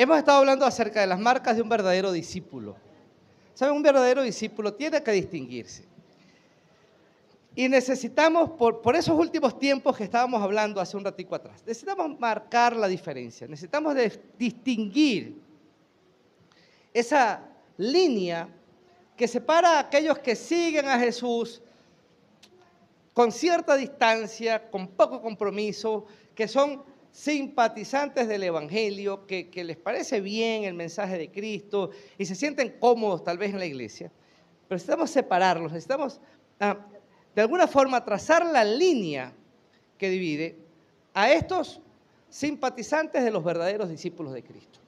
Hemos estado hablando acerca de las marcas de un verdadero discípulo. ¿Saben? Un verdadero discípulo tiene que distinguirse. Y necesitamos, por esos últimos tiempos que estábamos hablando hace un ratico atrás, necesitamos marcar la diferencia, necesitamos distinguir esa línea que separa a aquellos que siguen a Jesús con cierta distancia, con poco compromiso, que son simpatizantes del Evangelio, que les parece bien el mensaje de Cristo y se sienten cómodos tal vez en la iglesia. Pero necesitamos separarlos, necesitamos de alguna forma trazar la línea que divide a estos simpatizantes de los verdaderos discípulos de Cristo.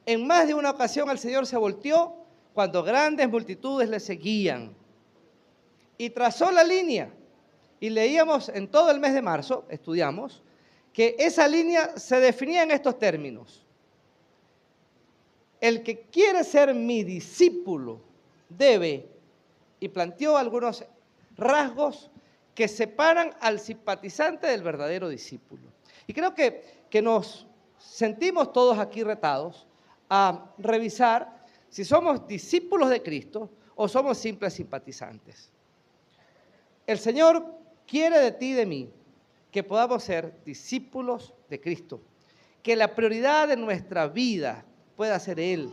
En más de una ocasión el Señor se volteó cuando grandes multitudes le seguían y trazó la línea. Y leíamos en todo el mes de marzo, estudiamos, que esa línea se definía en estos términos. El que quiere ser mi discípulo debe, y planteó algunos rasgos que separan al simpatizante del verdadero discípulo. Y creo que nos sentimos todos aquí retados a revisar si somos discípulos de Cristo o somos simples simpatizantes. El Señor quiere de ti y de mí que podamos ser discípulos de Cristo, que la prioridad de nuestra vida pueda ser Él,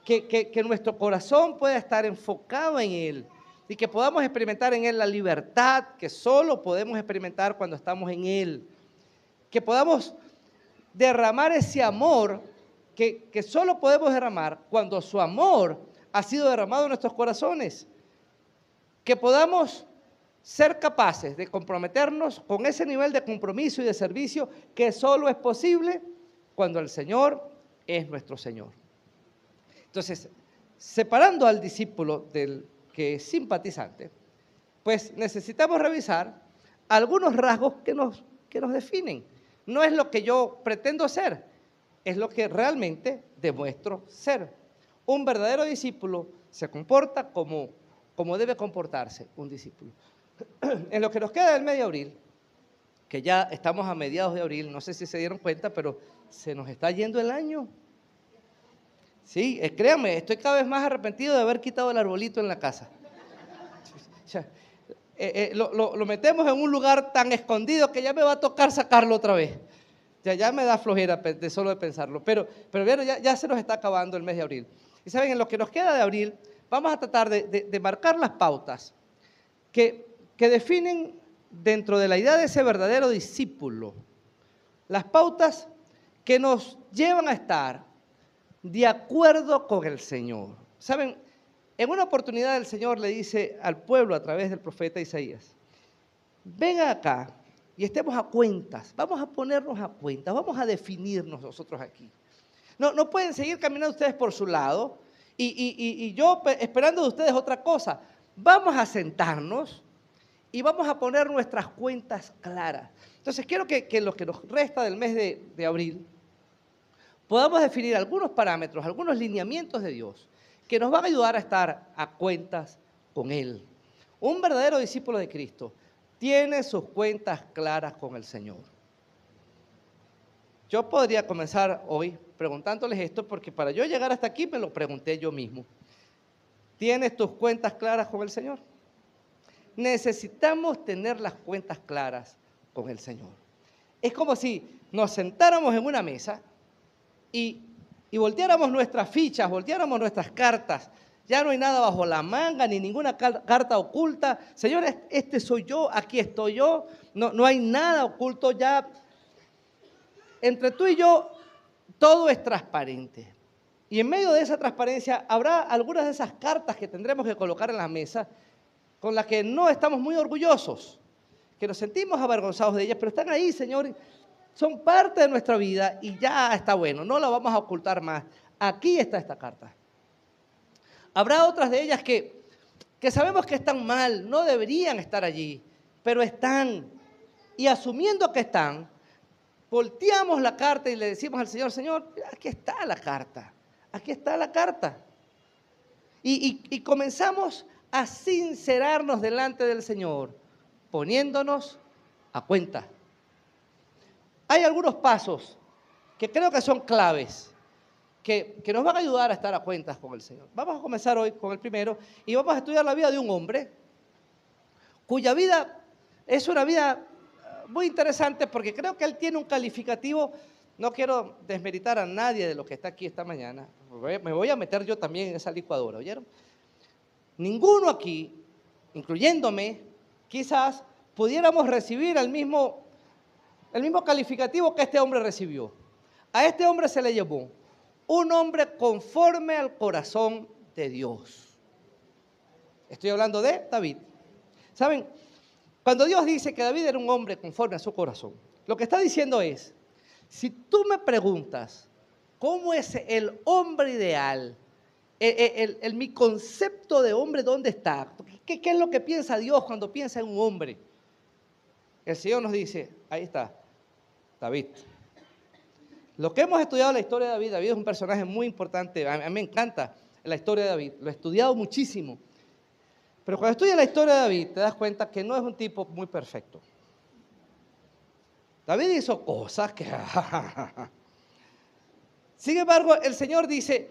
que nuestro corazón pueda estar enfocado en Él y que podamos experimentar en Él la libertad que solo podemos experimentar cuando estamos en Él, que podamos derramar ese amor que solo podemos derramar cuando su amor ha sido derramado en nuestros corazones, que podamos ser capaces de comprometernos con ese nivel de compromiso y de servicio que solo es posible cuando el Señor es nuestro Señor. Entonces, separando al discípulo del que es simpatizante, pues necesitamos revisar algunos rasgos que nos definen. No es lo que yo pretendo ser, es lo que realmente demuestro ser. Un verdadero discípulo se comporta como debe comportarse un discípulo. En lo que nos queda del mes de abril, que ya estamos a mediados de abril, no sé si se dieron cuenta, pero se nos está yendo el año. Sí, créanme, estoy cada vez más arrepentido de haber quitado el arbolito en la casa. Lo metemos en un lugar tan escondido que ya me va a tocar sacarlo otra vez. Ya me da flojera solo de pensarlo. Pero bueno, ya se nos está acabando el mes de abril. Y saben, en lo que nos queda de abril, vamos a tratar de marcar las pautas que definen dentro de la idea de ese verdadero discípulo, las pautas que nos llevan a estar de acuerdo con el Señor. ¿Saben? En una oportunidad el Señor le dice al pueblo a través del profeta Isaías, vengan acá y estemos a cuentas, vamos a ponernos a cuentas, vamos a definirnos nosotros aquí. No pueden seguir caminando ustedes por su lado y yo esperando de ustedes otra cosa. Vamos a sentarnos y vamos a poner nuestras cuentas claras. Entonces quiero que lo que nos resta del mes de abril podamos definir algunos parámetros, algunos lineamientos de Dios que nos van a ayudar a estar a cuentas con Él. Un verdadero discípulo de Cristo tiene sus cuentas claras con el Señor. Yo podría comenzar hoy preguntándoles esto porque para yo llegar hasta aquí me lo pregunté yo mismo. ¿Tienes tus cuentas claras con el Señor? Necesitamos tener las cuentas claras con el Señor. Es como si nos sentáramos en una mesa y volteáramos nuestras fichas, volteáramos nuestras cartas. Ya no hay nada bajo la manga, ni ninguna carta oculta. Señor, este soy yo, aquí estoy yo. No hay nada oculto ya. Entre tú y yo, todo es transparente. Y en medio de esa transparencia habrá algunas de esas cartas que tendremos que colocar en la mesa con las que no estamos muy orgullosos, que nos sentimos avergonzados de ellas, pero están ahí, Señor, son parte de nuestra vida y ya está bueno, no la vamos a ocultar más. Aquí está esta carta. Habrá otras de ellas que sabemos que están mal, no deberían estar allí, pero están. Y asumiendo que están, volteamos la carta y le decimos al Señor, Señor, aquí está la carta, aquí está la carta. Y comenzamos a sincerarnos delante del Señor, poniéndonos a cuenta. Hay algunos pasos que creo que son claves que nos van a ayudar a estar a cuentas con el Señor. Vamos a comenzar hoy con el primero y vamos a estudiar la vida de un hombre cuya vida es una vida muy interesante porque creo que él tiene un calificativo. No quiero desmeritar a nadie de los que está aquí esta mañana. Me voy a meter yo también en esa licuadora, ¿oyeron? Ninguno aquí, incluyéndome, quizás pudiéramos recibir el mismo calificativo que este hombre recibió. A este hombre se le llamó un hombre conforme al corazón de Dios. Estoy hablando de David. ¿Saben? Cuando Dios dice que David era un hombre conforme a su corazón, lo que está diciendo es, si tú me preguntas cómo es el hombre ideal, mi concepto de hombre, ¿dónde está? ¿Qué es lo que piensa Dios cuando piensa en un hombre? El Señor nos dice, ahí está, David. Lo que hemos estudiado en la historia de David, David es un personaje muy importante, a mí me encanta la historia de David, lo he estudiado muchísimo. Pero cuando estudias la historia de David, te das cuenta que no es un tipo muy perfecto. David hizo cosas que... Sin embargo, el Señor dice,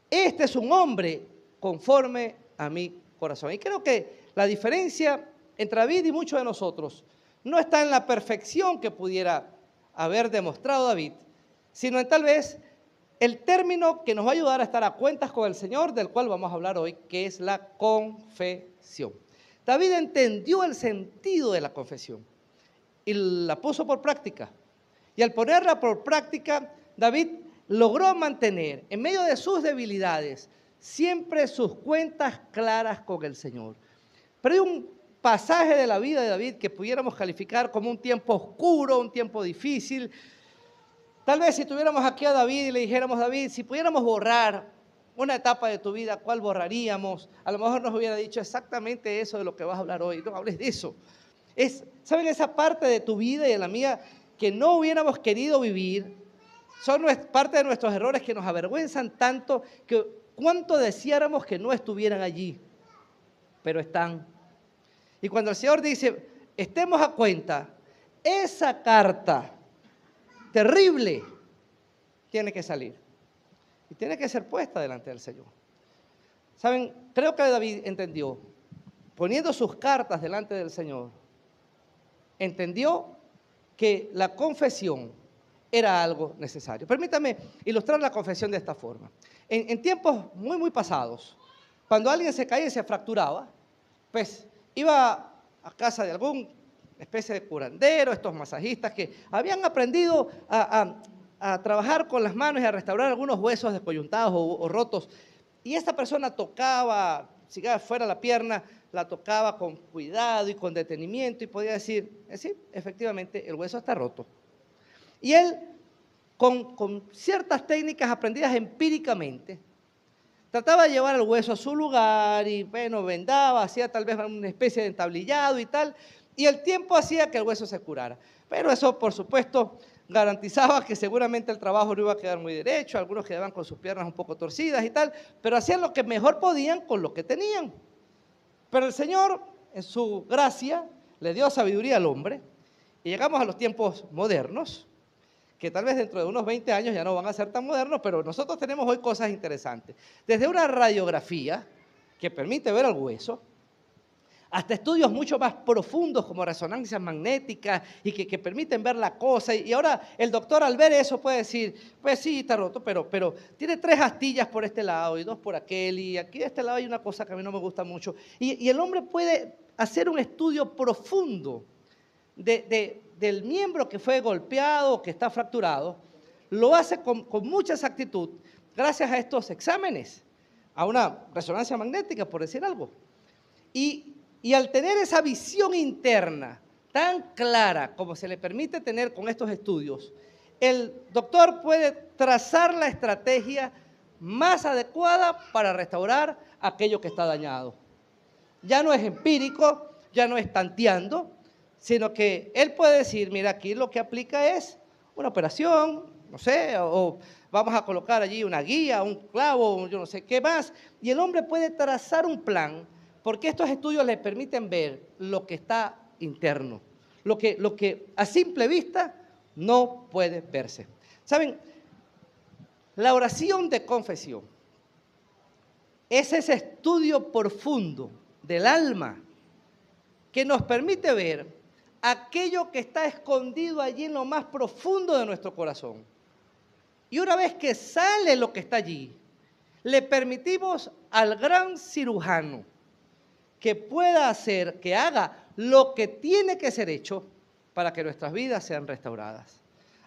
este es un hombre conforme a mi corazón. Y creo que la diferencia entre David y muchos de nosotros no está en la perfección que pudiera haber demostrado David, sino en tal vez el término que nos va a ayudar a estar a cuentas con el Señor, del cual vamos a hablar hoy, que es la confesión. David entendió el sentido de la confesión y la puso por práctica. Y al ponerla por práctica, David logró mantener, en medio de sus debilidades, siempre sus cuentas claras con el Señor. Pero hay un pasaje de la vida de David que pudiéramos calificar como un tiempo oscuro, un tiempo difícil. Tal vez si tuviéramos aquí a David y le dijéramos, David, si pudiéramos borrar una etapa de tu vida, ¿cuál borraríamos? A lo mejor nos hubiera dicho exactamente eso de lo que vas a hablar hoy. No hables de eso. ¿Saben esa parte de tu vida y de la mía que no hubiéramos querido vivir? Son parte de nuestros errores que nos avergüenzan tanto que cuánto deseáramos que no estuvieran allí, pero están. Y cuando el Señor dice, estemos a cuenta, esa carta terrible tiene que salir y tiene que ser puesta delante del Señor. ¿Saben? Creo que David entendió, poniendo sus cartas delante del Señor, entendió que la confesión era algo necesario. Permítame ilustrar la confesión de esta forma. En tiempos muy pasados, cuando alguien se caía y se fracturaba, pues iba a casa de algún especie de curandero, estos masajistas que habían aprendido a trabajar con las manos y a restaurar algunos huesos descoyuntados o rotos. Y esta persona tocaba, si fuera la pierna, la tocaba con cuidado y con detenimiento y podía decir, sí, efectivamente el hueso está roto. Y él, con ciertas técnicas aprendidas empíricamente, trataba de llevar el hueso a su lugar y, bueno, vendaba, hacía tal vez una especie de entablillado y tal, y el tiempo hacía que el hueso se curara. Pero eso, por supuesto, garantizaba que seguramente el trabajo no iba a quedar muy derecho, algunos quedaban con sus piernas un poco torcidas y tal, pero hacían lo que mejor podían con lo que tenían. Pero el Señor, en su gracia, le dio sabiduría al hombre, y llegamos a los tiempos modernos, que tal vez dentro de unos 20 años ya no van a ser tan modernos, pero nosotros tenemos hoy cosas interesantes. Desde una radiografía que permite ver el hueso, hasta estudios mucho más profundos como resonancias magnéticas y que permiten ver la cosa. Y ahora el doctor al ver eso puede decir, pues sí, está roto, pero tiene 3 astillas por este lado y 2 por aquel, y aquí de este lado hay una cosa que a mí no me gusta mucho. Y el hombre puede hacer un estudio profundo del miembro que fue golpeado o que está fracturado. Lo hace con mucha exactitud gracias a estos exámenes, a una resonancia magnética, por decir algo. Y al tener esa visión interna tan clara como se le permite tener con estos estudios, el doctor puede trazar la estrategia más adecuada para restaurar aquello que está dañado. Ya no es empírico, ya no es tanteando, sino que él puede decir, mira, aquí lo que aplica es una operación, no sé, o vamos a colocar allí una guía, un clavo, yo no sé qué más, y el hombre puede trazar un plan, porque estos estudios le permiten ver lo que está interno, lo que a simple vista no puede verse. ¿Saben? La oración de confesión es ese estudio profundo del alma que nos permite ver aquello que está escondido allí en lo más profundo de nuestro corazón. Y una vez que sale lo que está allí, le permitimos al gran cirujano que pueda hacer, que haga lo que tiene que ser hecho para que nuestras vidas sean restauradas.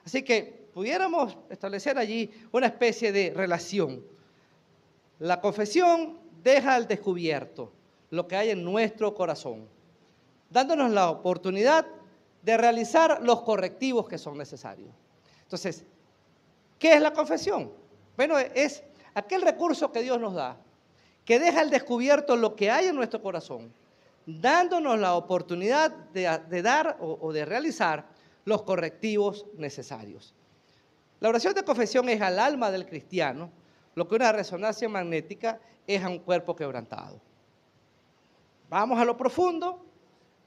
Así que pudiéramos establecer allí una especie de relación. La confesión deja al descubierto lo que hay en nuestro corazón, dándonos la oportunidad de realizar los correctivos que son necesarios. Entonces, ¿qué es la confesión? Bueno, es aquel recurso que Dios nos da, que deja al descubierto lo que hay en nuestro corazón, dándonos la oportunidad de dar o de realizar los correctivos necesarios. La oración de confesión es al alma del cristiano lo que una resonancia magnética es a un cuerpo quebrantado. Vamos a lo profundo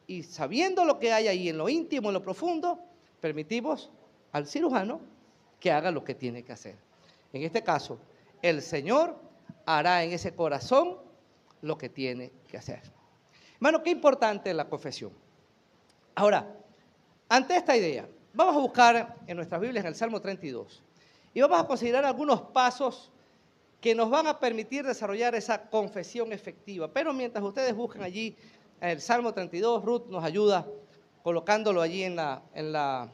y sabiendo lo que hay ahí en lo íntimo, en lo profundo, permitimos al cirujano que haga lo que tiene que hacer. En este caso, el Señor hará en ese corazón lo que tiene que hacer. Hermano, qué importante es la confesión. Ahora, ante esta idea, vamos a buscar en nuestras Biblias en el Salmo 32 y vamos a considerar algunos pasos que nos van a permitir desarrollar esa confesión efectiva. Pero mientras ustedes buscan allí el Salmo 32, Ruth nos ayuda colocándolo allí en la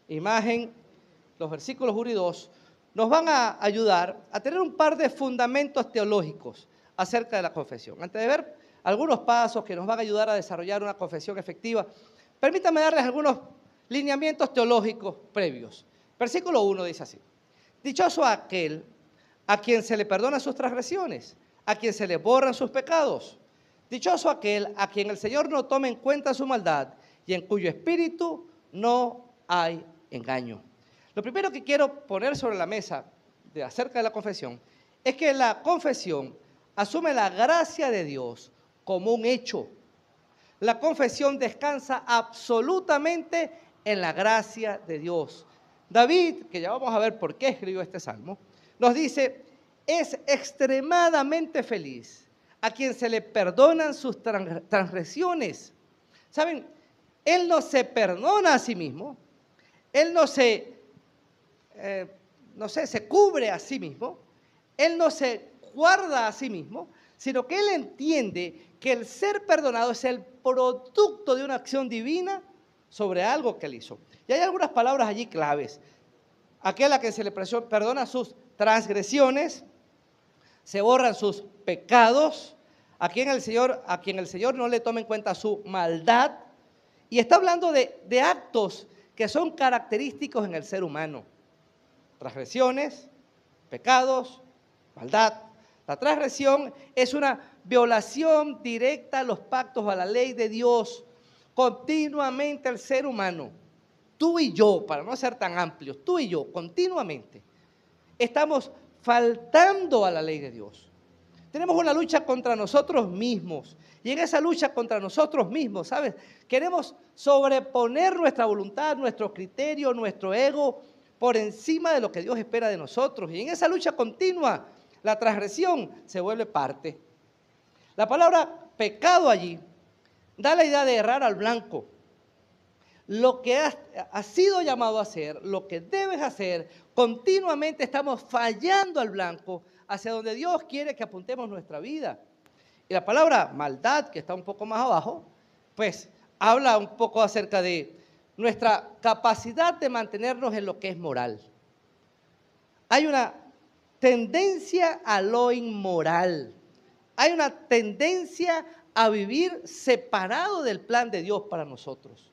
imagen, los versículos 1 y 2, nos van a ayudar a tener un par de fundamentos teológicos acerca de la confesión. Antes de ver algunos pasos que nos van a ayudar a desarrollar una confesión efectiva, permítanme darles algunos lineamientos teológicos previos. Versículo 1 dice así: dichoso aquel a quien se le perdonan sus transgresiones, a quien se le borran sus pecados. Dichoso aquel a quien el Señor no tome en cuenta su maldad y en cuyo espíritu no hay engaño. Lo primero que quiero poner sobre la mesa acerca de la confesión es que la confesión asume la gracia de Dios como un hecho. La confesión descansa absolutamente en la gracia de Dios. David, que ya vamos a ver por qué escribió este salmo, nos dice: es extremadamente feliz a quien se le perdonan sus transgresiones. ¿Saben? Él no se perdona a sí mismo, él no se cubre a sí mismo, él no se guarda a sí mismo, sino que él entiende que el ser perdonado es el producto de una acción divina sobre algo que él hizo. Y hay algunas palabras allí claves. Aquel a quien se le perdona sus transgresiones, se borran sus pecados, a quien el Señor no le toma en cuenta su maldad. Y está hablando de actos que son característicos en el ser humano. Transgresiones, pecados, maldad. La transgresión es una violación directa a los pactos, a la ley de Dios. Continuamente el ser humano, tú y yo, para no ser tan amplios, tú y yo, continuamente, estamos faltando a la ley de Dios. Tenemos una lucha contra nosotros mismos. Y en esa lucha contra nosotros mismos, ¿sabes? Queremos sobreponer nuestra voluntad, nuestro criterio, nuestro ego por encima de lo que Dios espera de nosotros. Y en esa lucha continua, la transgresión se vuelve parte. La palabra pecado allí da la idea de errar al blanco. Lo que has sido llamado a hacer, lo que debes hacer, continuamente estamos fallando al blanco hacia donde Dios quiere que apuntemos nuestra vida. Y la palabra maldad, que está un poco más abajo, pues habla un poco acerca de nuestra capacidad de mantenernos en lo que es moral. Hay una tendencia a lo inmoral. Hay una tendencia a vivir separado del plan de Dios para nosotros.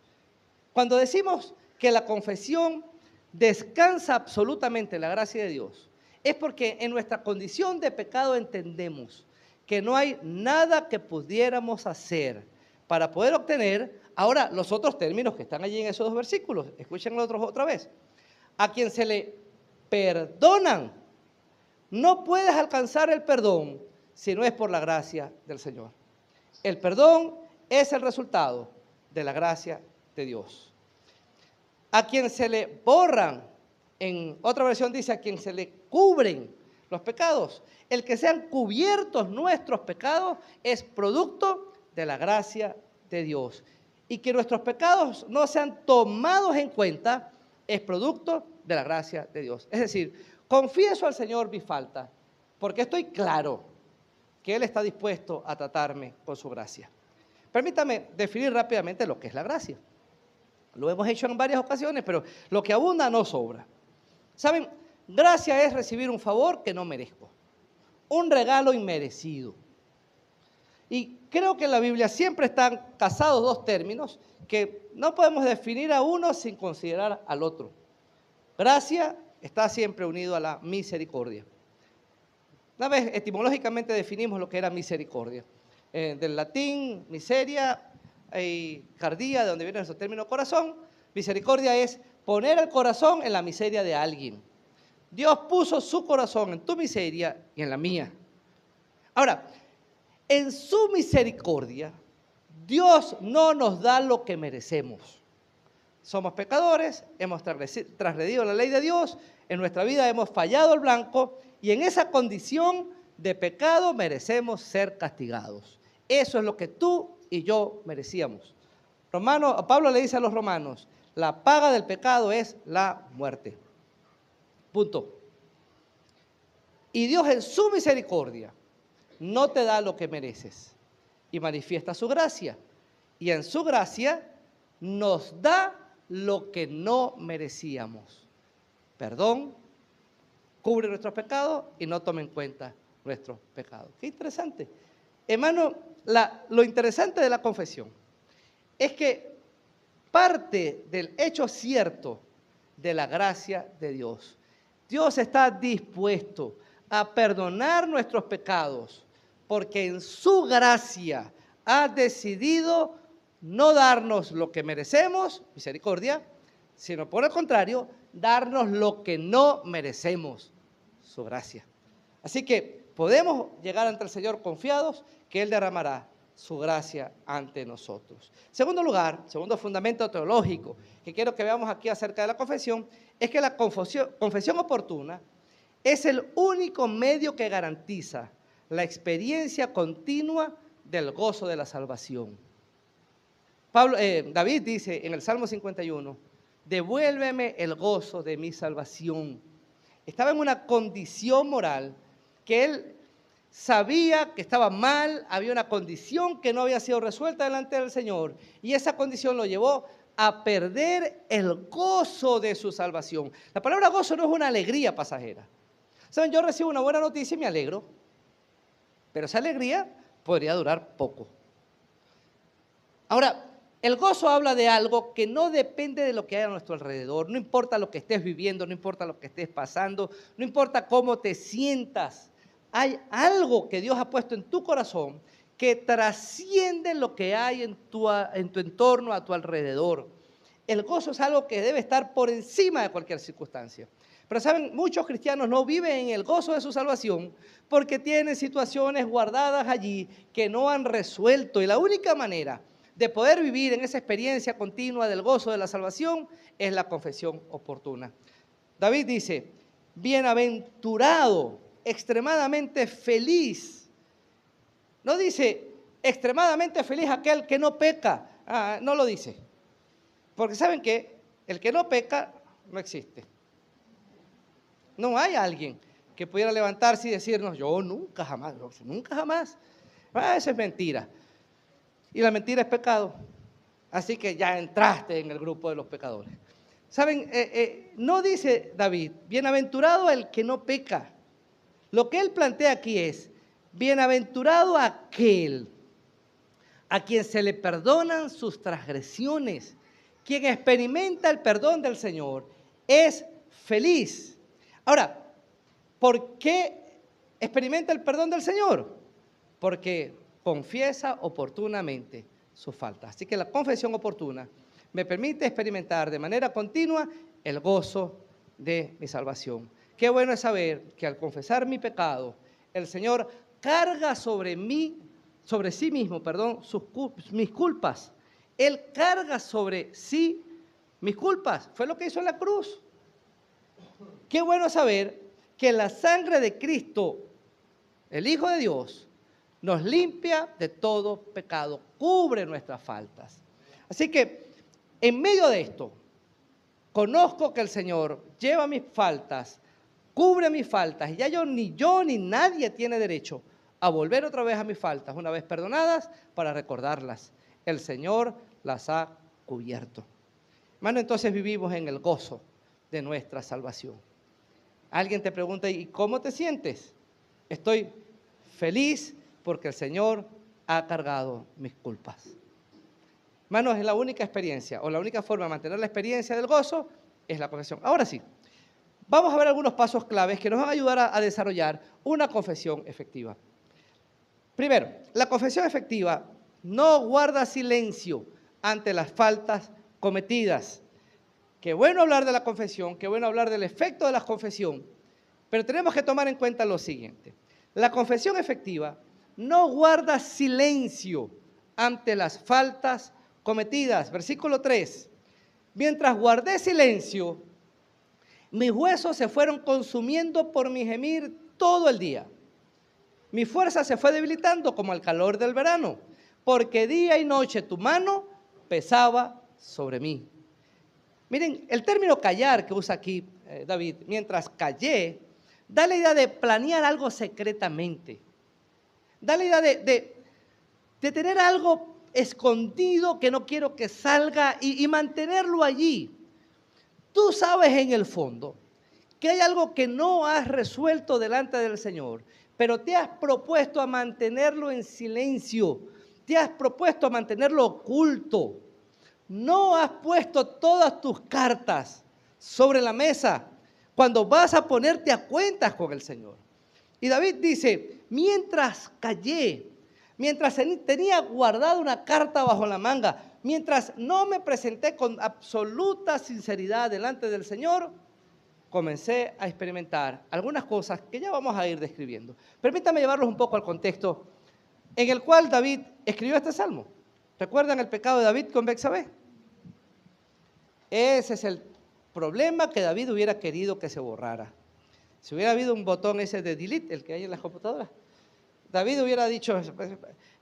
Cuando decimos que la confesión descansa absolutamente en la gracia de Dios, es porque en nuestra condición de pecado entendemos que no hay nada que pudiéramos hacer para poder obtener, ahora, los otros términos que están allí en esos dos versículos. Escúchenlo otra vez. A quien se le perdonan, no puedes alcanzar el perdón si no es por la gracia del Señor. El perdón es el resultado de la gracia de Dios. A quien se le borran En otra versión dice a quien se le cubren los pecados. El que sean cubiertos nuestros pecados es producto de la gracia de Dios. Y que nuestros pecados no sean tomados en cuenta es producto de la gracia de Dios. Es decir, confieso al Señor mi falta, porque estoy claro que Él está dispuesto a tratarme con su gracia. Permítame definir rápidamente lo que es la gracia. Lo hemos hecho en varias ocasiones, pero lo que abunda no sobra. ¿Saben? Gracia es recibir un favor que no merezco, un regalo inmerecido. Y creo que en la Biblia siempre están casados dos términos que no podemos definir a uno sin considerar al otro. Gracia está siempre unido a la misericordia. Una vez etimológicamente definimos lo que era misericordia. Del latín, miseria y cardía, de donde viene nuestro término corazón. Misericordia es poner el corazón en la miseria de alguien. Dios puso su corazón en tu miseria y en la mía. Ahora, en su misericordia, Dios no nos da lo que merecemos. Somos pecadores, hemos transgredido la ley de Dios, en nuestra vida hemos fallado el blanco y en esa condición de pecado merecemos ser castigados. Eso es lo que tú y yo merecíamos. Pablo le dice a los romanos, la paga del pecado es la muerte. Punto. Y Dios en su misericordia no te da lo que mereces y manifiesta su gracia. Y en su gracia nos da lo que no merecíamos. Perdón, cubre nuestros pecados y no toma en cuenta nuestros pecados. Qué interesante. Hermano, lo interesante de la confesión es que parte del hecho cierto de la gracia de Dios. Dios está dispuesto a perdonar nuestros pecados porque en su gracia ha decidido no darnos lo que merecemos, misericordia, sino por el contrario, darnos lo que no merecemos, su gracia. Así que podemos llegar ante el Señor confiados que Él derramará su gracia ante nosotros. Segundo lugar, segundo fundamento teológico que quiero que veamos aquí acerca de la confesión, es que la confesión oportuna es el único medio que garantiza la experiencia continua del gozo de la salvación. David dice en el Salmo 51, devuélveme el gozo de mi salvación. Estaba en una condición moral que él sabía que estaba mal, había una condición que no había sido resuelta delante del Señor y esa condición lo llevó a perder el gozo de su salvación. La palabra gozo no es una alegría pasajera. ¿Saben? Yo recibo una buena noticia y me alegro, pero esa alegría podría durar poco. Ahora, el gozo habla de algo que no depende de lo que hay a nuestro alrededor, no importa lo que estés viviendo, no importa lo que estés pasando, no importa cómo te sientas. Hay algo que Dios ha puesto en tu corazón que trasciende lo que hay en tu entorno, a tu alrededor. El gozo es algo que debe estar por encima de cualquier circunstancia. Pero saben, muchos cristianos no viven en el gozo de su salvación porque tienen situaciones guardadas allí que no han resuelto. Y la única manera de poder vivir en esa experiencia continua del gozo de la salvación es la confesión oportuna. David dice, bienaventurado, extremadamente feliz. No dice extremadamente feliz aquel que no peca. No lo dice. Porque saben que el que no peca no existe. No hay alguien que pudiera levantarse y decirnos, yo nunca jamás, nunca jamás. Eso es mentira. Y la mentira es pecado. Así que ya entraste en el grupo de los pecadores. ¿Saben? No dice David, bienaventurado el que no peca. Lo que él plantea aquí es, bienaventurado aquel a quien se le perdonan sus transgresiones. Quien experimenta el perdón del Señor es feliz. Ahora, ¿por qué experimenta el perdón del Señor? Porque confiesa oportunamente su falta. Así que la confesión oportuna me permite experimentar de manera continua el gozo de mi salvación. Qué bueno es saber que al confesar mi pecado, el Señor carga sobre sí mismo, mis culpas. Él carga sobre sí mis culpas. Fue lo que hizo en la cruz. Qué bueno saber que la sangre de Cristo, el Hijo de Dios, nos limpia de todo pecado, cubre nuestras faltas. Así que en medio de esto, conozco que el Señor lleva mis faltas, cubre mis faltas, y ya yo ni nadie tiene derecho a volver otra vez a mis faltas, una vez perdonadas, para recordarlas. El Señor las ha cubierto. Hermano, entonces vivimos en el gozo de nuestra salvación. Alguien te pregunta, ¿y cómo te sientes? Estoy feliz porque el Señor ha cargado mis culpas. Hermanos, es la única experiencia, o la única forma de mantener la experiencia del gozo, es la confesión. Ahora sí, vamos a ver algunos pasos claves que nos van a ayudar a desarrollar una confesión efectiva. Primero, la confesión efectiva no guarda silencio ante las faltas cometidas. Qué bueno hablar de la confesión, qué bueno hablar del efecto de la confesión, pero tenemos que tomar en cuenta lo siguiente. La confesión efectiva no guarda silencio ante las faltas cometidas. Versículo 3. Mientras guardé silencio, mis huesos se fueron consumiendo por mi gemir todo el día. Mi fuerza se fue debilitando como el calor del verano, porque día y noche tu mano pesaba sobre mí. Miren, el término callar que usa aquí David, mientras callé, da la idea de planear algo secretamente. Da la idea de tener algo escondido que no quiero que salga y mantenerlo allí. Tú sabes en el fondo que hay algo que no has resuelto delante del Señor, pero te has propuesto a mantenerlo en silencio, te has propuesto a mantenerlo oculto. No has puesto todas tus cartas sobre la mesa cuando vas a ponerte a cuentas con el Señor. Y David dice, mientras callé, mientras tenía guardada una carta bajo la manga, mientras no me presenté con absoluta sinceridad delante del Señor, comencé a experimentar algunas cosas que ya vamos a ir describiendo. Permítame llevarlos un poco al contexto en el cual David escribió este salmo. ¿Recuerdan el pecado de David con Betsabé? Ese es el problema que David hubiera querido que se borrara. Si hubiera habido un botón ese de delete, el que hay en las computadoras, David hubiera dicho,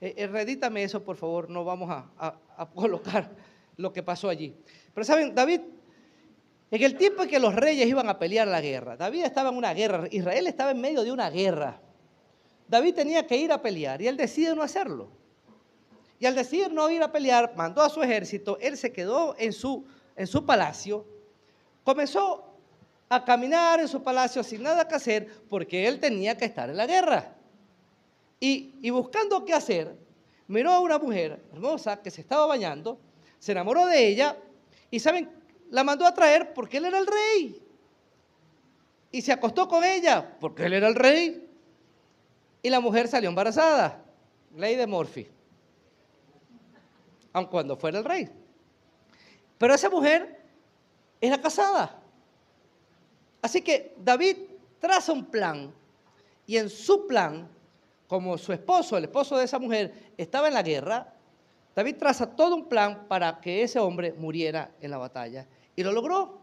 redítame eso por favor, no vamos a colocar lo que pasó allí. Pero saben, David, en el tiempo en que los reyes iban a pelear la guerra, David estaba en una guerra, Israel estaba en medio de una guerra. David tenía que ir a pelear y él decide no hacerlo. Y al decidir no ir a pelear, mandó a su ejército, él se quedó en su palacio, comenzó a caminar en su palacio sin nada que hacer porque él tenía que estar en la guerra. Y buscando qué hacer, miró a una mujer hermosa que se estaba bañando, se enamoró de ella y, ¿saben? La mandó a traer porque él era el rey. Y se acostó con ella porque él era el rey. Y la mujer salió embarazada. Ley de Murphy. Aun cuando fuera el rey. Pero esa mujer era casada. Así que David traza un plan. Y en su plan, como su esposo, el esposo de esa mujer, estaba en la guerra, David traza todo un plan para que ese hombre muriera en la batalla. Y lo logró.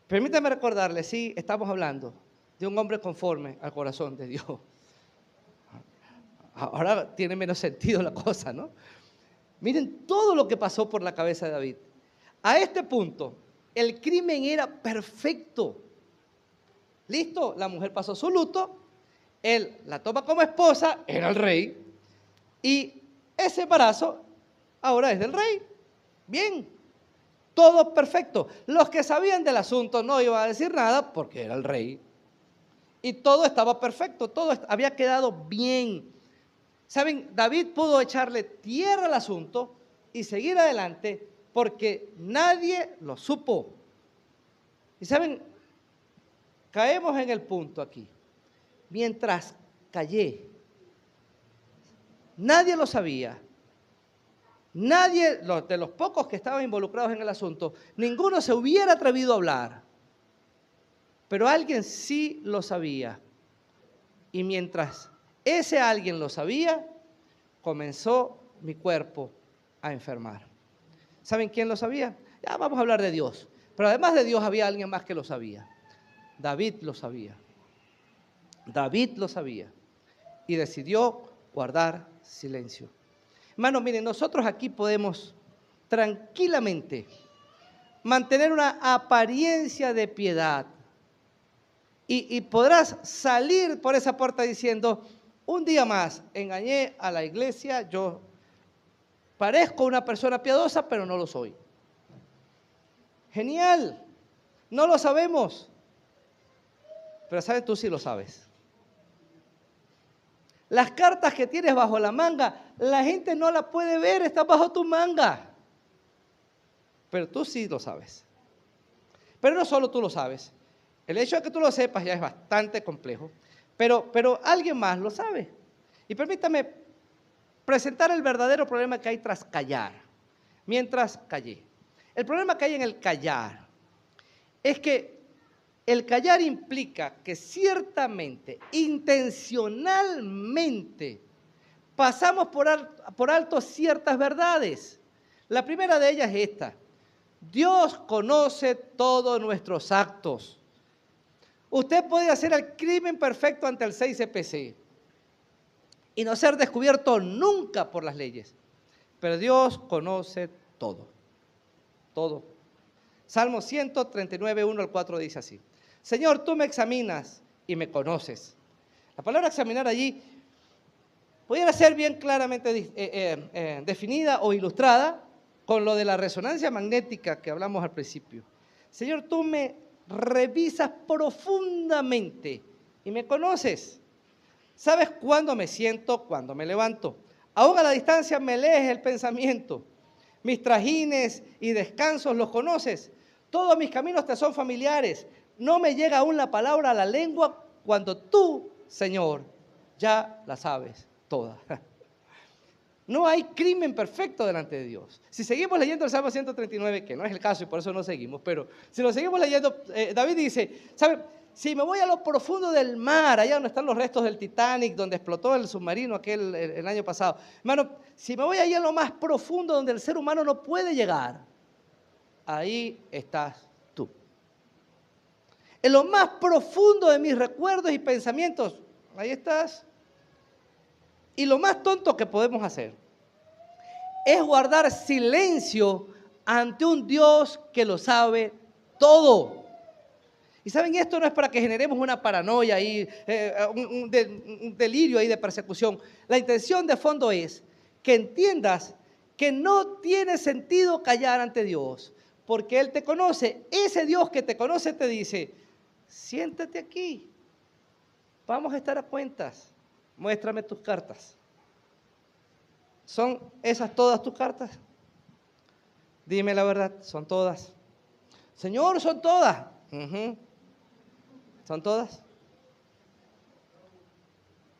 Permítame recordarle, sí, estamos hablando de un hombre conforme al corazón de Dios. Ahora tiene menos sentido la cosa, ¿no? Miren todo lo que pasó por la cabeza de David. A este punto, el crimen era perfecto. ¿Listo? La mujer pasó su luto, él la toma como esposa, era el rey, y ese embarazo ahora es del rey. Bien, todo perfecto. Los que sabían del asunto no iban a decir nada porque era el rey. Y todo estaba perfecto, todo había quedado bien. ¿Saben? David pudo echarle tierra al asunto y seguir adelante porque nadie lo supo. Y ¿saben? Caemos en el punto aquí. Mientras callé, nadie lo sabía. Nadie, de los pocos que estaban involucrados en el asunto, ninguno se hubiera atrevido a hablar. Pero alguien sí lo sabía. Y mientras ese alguien lo sabía, comenzó mi cuerpo a enfermar. ¿Saben quién lo sabía? Ya vamos a hablar de Dios. Pero además de Dios había alguien más que lo sabía. David lo sabía. David lo sabía y decidió guardar silencio. Hermanos, miren, nosotros aquí podemos tranquilamente mantener una apariencia de piedad y podrás salir por esa puerta diciendo, un día más engañé a la iglesia, yo parezco una persona piadosa, pero no lo soy. Genial, no lo sabemos, pero sabes, tú sí lo sabes. Las cartas que tienes bajo la manga, la gente no la puede ver, está bajo tu manga. Pero tú sí lo sabes. Pero no solo tú lo sabes. El hecho de que tú lo sepas ya es bastante complejo. Pero alguien más lo sabe. Y permítame presentar el verdadero problema que hay tras callar. Mientras callé. El problema que hay en el callar es que el callar implica que ciertamente, intencionalmente, pasamos por alto ciertas verdades. La primera de ellas es esta. Dios conoce todos nuestros actos. Usted puede hacer el crimen perfecto ante el 6CPC y no ser descubierto nunca por las leyes. Pero Dios conoce todo. Todo. Salmo 139, 1 al 4 dice así. Señor, tú me examinas y me conoces. La palabra examinar allí pudiera ser bien claramente definida o ilustrada con lo de la resonancia magnética que hablamos al principio. Señor, tú me revisas profundamente y me conoces. Sabes cuándo me siento, cuándo me levanto. Aún a la distancia me lees el pensamiento. Mis trajines y descansos los conoces. Todos mis caminos te son familiares. No me llega aún la palabra a la lengua cuando tú, Señor, ya la sabes toda. No hay crimen perfecto delante de Dios. Si seguimos leyendo el Salmo 139, que no es el caso y por eso no seguimos, pero si lo seguimos leyendo, David dice, ¿sabe? Si me voy a lo profundo del mar, allá donde están los restos del Titanic, donde explotó el submarino aquel el año pasado, hermano, si me voy allá a lo más profundo donde el ser humano no puede llegar, ahí estás tú. En lo más profundo de mis recuerdos y pensamientos, ahí estás. Y lo más tonto que podemos hacer es guardar silencio ante un Dios que lo sabe todo. Y saben, esto no es para que generemos una paranoia ahí, un delirio ahí de persecución. La intención de fondo es que entiendas que no tiene sentido callar ante Dios, porque Él te conoce. Ese Dios que te conoce te dice, siéntate aquí, vamos a estar a cuentas, muéstrame tus cartas. ¿Son esas todas tus cartas? Dime la verdad, ¿son todas? Señor, son todas. ¿Son todas?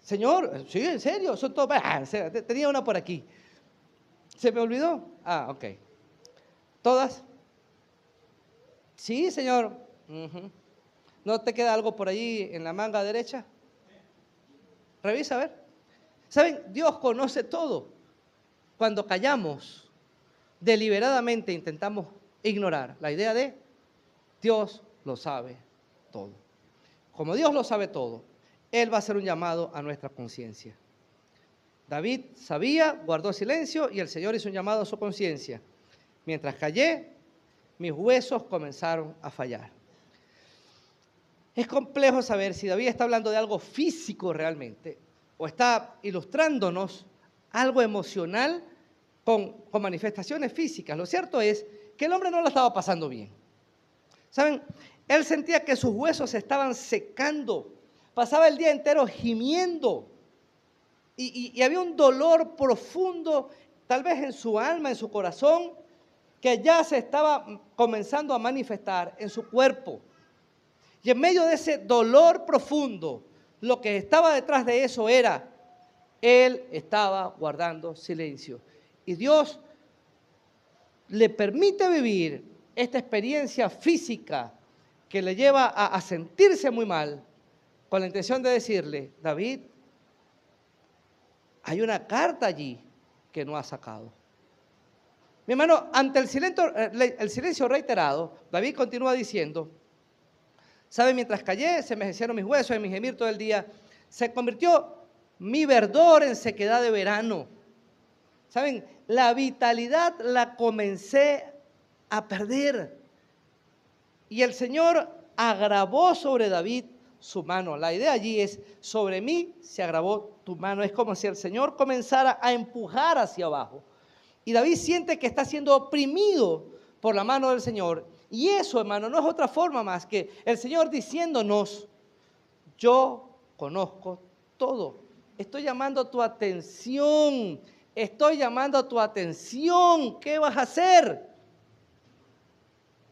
Señor, sí, en serio, son todas. Tenía una por aquí. ¿Se me olvidó? Ah, ok. ¿Todas? Sí, Señor. ¿No te queda algo por ahí en la manga derecha? Revisa, a ver. ¿Saben? Dios conoce todo. Cuando callamos, deliberadamente intentamos ignorar la idea de Dios lo sabe todo. Como Dios lo sabe todo, Él va a hacer un llamado a nuestra conciencia. David sabía, guardó silencio y el Señor hizo un llamado a su conciencia. Mientras callé, mis huesos comenzaron a fallar. Es complejo saber si David está hablando de algo físico realmente o está ilustrándonos algo emocional con manifestaciones físicas. Lo cierto es que el hombre no la estaba pasando bien. ¿Saben? Él sentía que sus huesos se estaban secando. Pasaba el día entero gimiendo. Y había un dolor profundo, tal vez en su alma, en su corazón, que ya se estaba comenzando a manifestar en su cuerpo. Y en medio de ese dolor profundo, lo que estaba detrás de eso era, él estaba guardando silencio. Y Dios le permite vivir esta experiencia física que le lleva a sentirse muy mal, con la intención de decirle, David, hay una carta allí que no has sacado. Mi hermano, ante el silencio reiterado, David continúa diciendo, ¿Saben? Mientras callé, se me envejecieron mis huesos en mi gemir todo el día. Se convirtió mi verdor en sequedad de verano. ¿Saben? La vitalidad la comencé a perder. Y el Señor agravó sobre David su mano. La idea allí es, sobre mí se agravó tu mano. Es como si el Señor comenzara a empujar hacia abajo. Y David siente que está siendo oprimido por la mano del Señor. Y eso, hermano, no es otra forma más que el Señor diciéndonos, yo conozco todo. Estoy llamando tu atención. Estoy llamando tu atención. ¿Qué vas a hacer?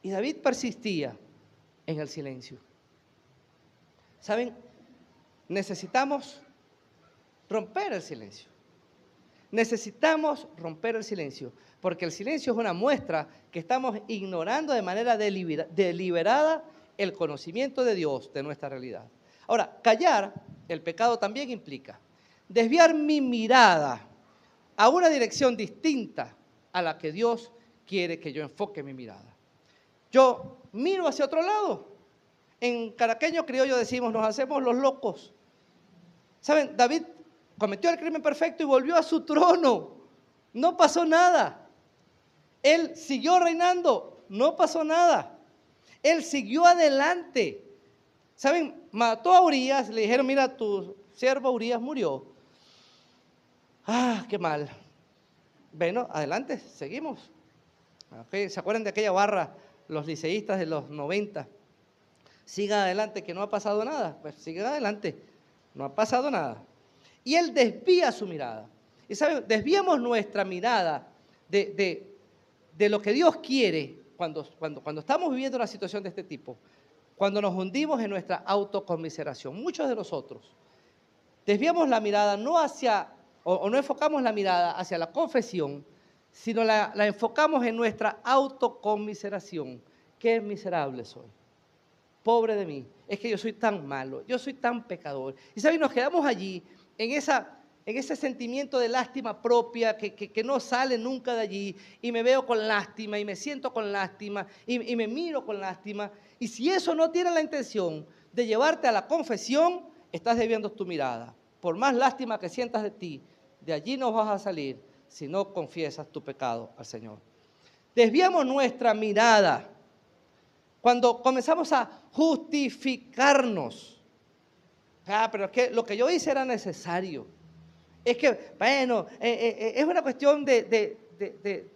Y David persistía en el silencio. ¿Saben? Necesitamos romper el silencio. Necesitamos romper el silencio, porque el silencio es una muestra que estamos ignorando de manera deliberada el conocimiento de Dios de nuestra realidad. Ahora, callar el pecado también implica desviar mi mirada a una dirección distinta a la que Dios quiere que yo enfoque mi mirada. Yo miro hacia otro lado. En caraqueño criollo decimos, nos hacemos los locos. ¿Saben? David cometió el crimen perfecto y volvió a su trono. No pasó nada. Él siguió reinando. No pasó nada. Él siguió adelante. ¿Saben? Mató a Urías. Le dijeron, mira, tu siervo Urías murió. Ah, qué mal. Bueno, adelante, seguimos. Okay. ¿Se acuerdan de aquella barra, los liceístas de los 90? Sigan adelante, que no ha pasado nada. Pues sigan adelante, no ha pasado nada. Y él desvía su mirada. Y saben, desviamos nuestra mirada de lo que Dios quiere cuando estamos viviendo una situación de este tipo. Cuando nos hundimos en nuestra autoconmiseración. Muchos de nosotros desviamos la mirada no hacia, o no enfocamos la mirada hacia la confesión, sino la enfocamos en nuestra autoconmiseración. Qué miserable soy. Pobre de mí, es que yo soy tan malo, yo soy tan pecador. Y ¿saben? Nos quedamos allí en ese sentimiento de lástima propia que no sale nunca de allí, y me veo con lástima y me siento con lástima y me miro con lástima. Y si eso no tiene la intención de llevarte a la confesión, estás desviando tu mirada. Por más lástima que sientas de ti, de allí no vas a salir si no confiesas tu pecado al Señor. Desviamos nuestra mirada cuando comenzamos a justificarnos. Pero es que lo que yo hice era necesario. Es que, bueno, es una cuestión de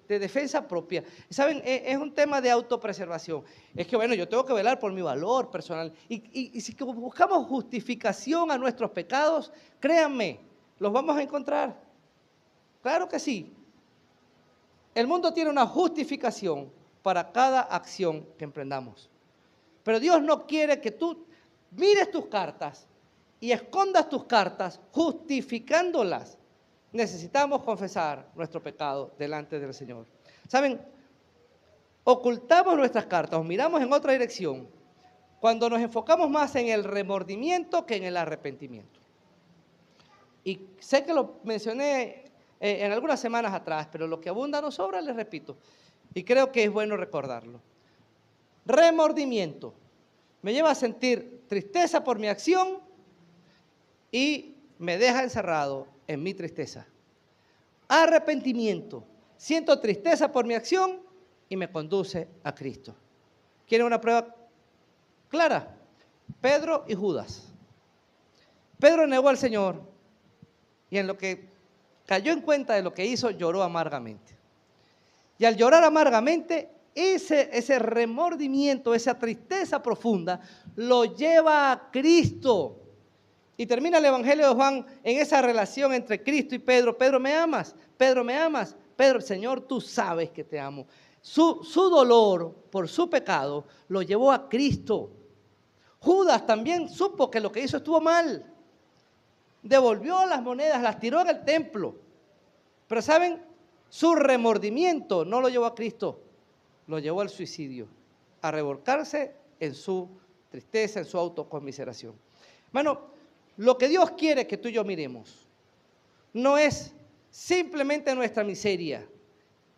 defensa propia. ¿Saben? Es un tema de autopreservación. Es que, bueno, yo tengo que velar por mi valor personal. Y si buscamos justificación a nuestros pecados, créanme, los vamos a encontrar. Claro que sí. El mundo tiene una justificación para cada acción que emprendamos. Pero Dios no quiere que tú mires tus cartas y escondas tus cartas justificándolas. Necesitamos confesar nuestro pecado delante del Señor. ¿Saben? Ocultamos nuestras cartas o miramos en otra dirección cuando nos enfocamos más en el remordimiento que en el arrepentimiento. Y sé que lo mencioné en algunas semanas atrás, pero lo que abunda no sobra, les repito. Y creo que es bueno recordarlo. Remordimiento me lleva a sentir tristeza por mi acción y me deja encerrado en mi tristeza. Arrepentimiento, siento tristeza por mi acción y me conduce a Cristo. ¿Quieren una prueba clara? Pedro y Judas. Pedro negó al Señor y en lo que cayó en cuenta de lo que hizo, lloró amargamente. Y al llorar amargamente, ese remordimiento, esa tristeza profunda, lo lleva a Cristo. Y termina el Evangelio de Juan en esa relación entre Cristo y Pedro. Pedro, ¿me amas? Pedro, ¿me amas? Pedro, Señor, tú sabes que te amo. Su dolor por su pecado lo llevó a Cristo. Judas también supo que lo que hizo estuvo mal. Devolvió las monedas, las tiró en el templo. Pero ¿saben? Su remordimiento no lo llevó a Cristo, lo llevó al suicidio, a revolcarse en su tristeza, en su autoconmiseración. Hermano, lo que Dios quiere que tú y yo miremos no es simplemente nuestra miseria.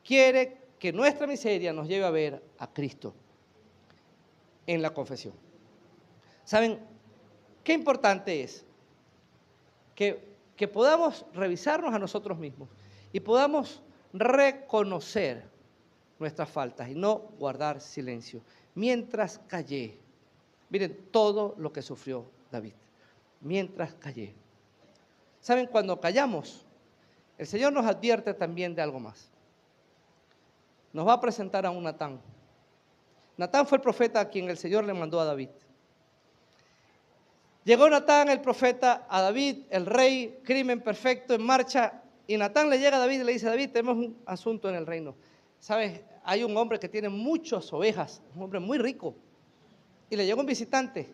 Quiere que nuestra miseria nos lleve a ver a Cristo en la confesión. ¿Saben qué importante es? Que podamos revisarnos a nosotros mismos y podamos reconocer nuestras faltas y no guardar silencio. Mientras callé, miren todo lo que sufrió David, mientras callé. ¿Saben? Cuando callamos, el Señor nos advierte también de algo más. Nos va a presentar a un Natán. Natán fue el profeta a quien el Señor le mandó a David. Llegó Natán, el profeta, a David, el rey, crimen perfecto, en marcha. Y Natán le llega a David y le dice: David, tenemos un asunto en el reino. ¿Sabes? Hay un hombre que tiene muchas ovejas, un hombre muy rico. Y le llegó un visitante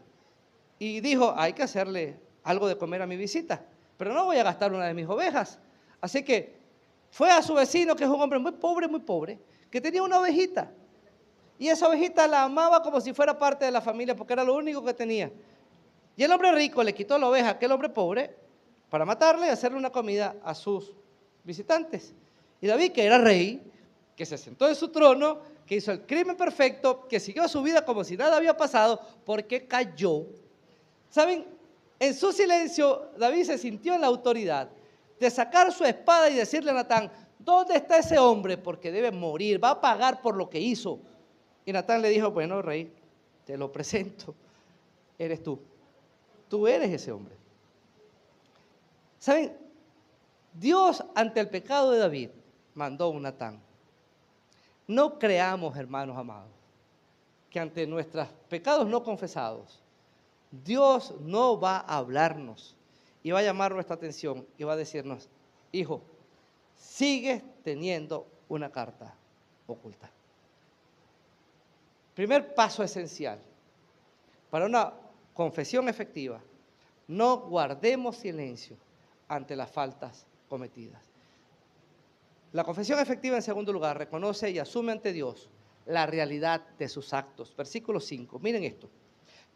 y dijo: hay que hacerle algo de comer a mi visita, pero no voy a gastar una de mis ovejas. Así que fue a su vecino, que es un hombre muy pobre, que tenía una ovejita. Y esa ovejita la amaba como si fuera parte de la familia, porque era lo único que tenía. Y el hombre rico le quitó la oveja a aquel hombre pobre para matarle y hacerle una comida a sus visitantes. Y David, que era rey, que se sentó en su trono, que hizo el crimen perfecto, que siguió su vida como si nada había pasado, porque cayó. ¿Saben? En su silencio, David se sintió en la autoridad de sacar su espada y decirle a Natán: ¿dónde está ese hombre? Porque debe morir, va a pagar por lo que hizo. Y Natán le dijo: bueno, rey, te lo presento, eres tú. Tú eres ese hombre. ¿Saben? Dios, ante el pecado de David, mandó un Natán. No creamos, hermanos amados, que ante nuestros pecados no confesados, Dios no va a hablarnos y va a llamar nuestra atención y va a decirnos: hijo, sigues teniendo una carta oculta. Primer paso esencial para una confesión efectiva: no guardemos silencio ante las faltas cometidas. La confesión efectiva, en segundo lugar, reconoce y asume ante Dios la realidad de sus actos. Versículo 5, miren esto.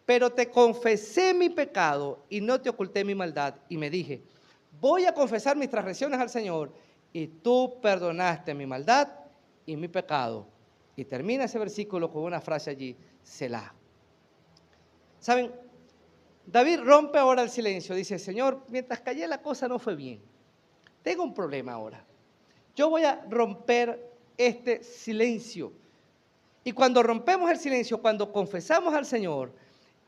Pero te confesé mi pecado y no te oculté mi maldad. Y me dije: voy a confesar mis transgresiones al Señor, y tú perdonaste mi maldad y mi pecado. Y termina ese versículo con una frase allí: Selah. ¿Saben? David rompe ahora el silencio. Dice: Señor, mientras callé la cosa no fue bien. Tengo un problema ahora. Yo voy a romper este silencio. Y cuando rompemos el silencio, cuando confesamos al Señor,